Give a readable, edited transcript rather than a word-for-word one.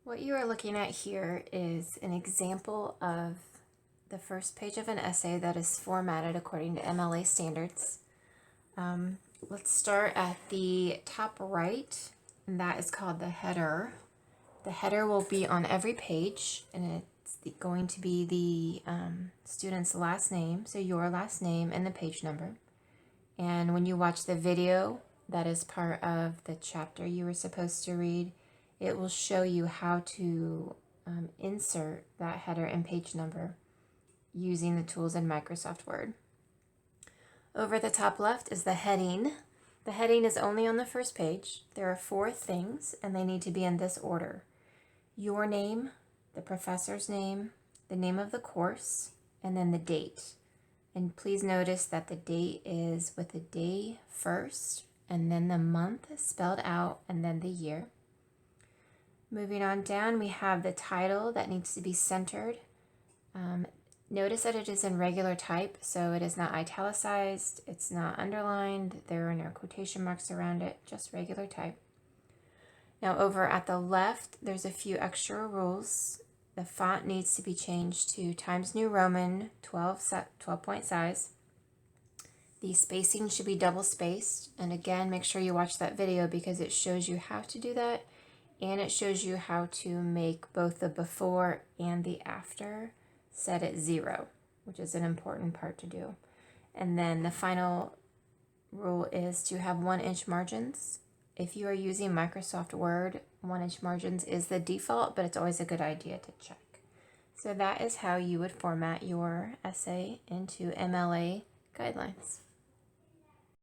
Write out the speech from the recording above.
What you are looking at here is an example of the first page of an essay that is formatted according to MLA standards. Let's start at the top right, and that is called the header. The header will be on every page, and it's going to be the student's last name, so your last name and the page number. And when you watch the video that is part of the chapter you were supposed to read, it will show you how to insert that header and page number using the tools in Microsoft Word. Over the top left is the heading. The heading is only on the first page. There are 4 things, and they need to be in this order: your name, the professor's name, the name of the course, and then the date. And please notice that the date is with the day first, and then the month spelled out, and then the year. Moving on down, we have the title that needs to be centered. Notice that it is in regular type, so it is not italicized, it's not underlined, there are no quotation marks around it, just regular type. Now over at the left, there's a few extra rules. The font needs to be changed to Times New Roman 12-point size. The spacing should be double spaced, and again, make sure you watch that video because it shows you how to do that, and it shows you how to make both the before and the after set at 0, which is an important part to do. And then the final rule is to have 1-inch margins. If you are using Microsoft Word, 1-inch margins is the default, but it's always a good idea to check. So that is how you would format your essay into MLA guidelines.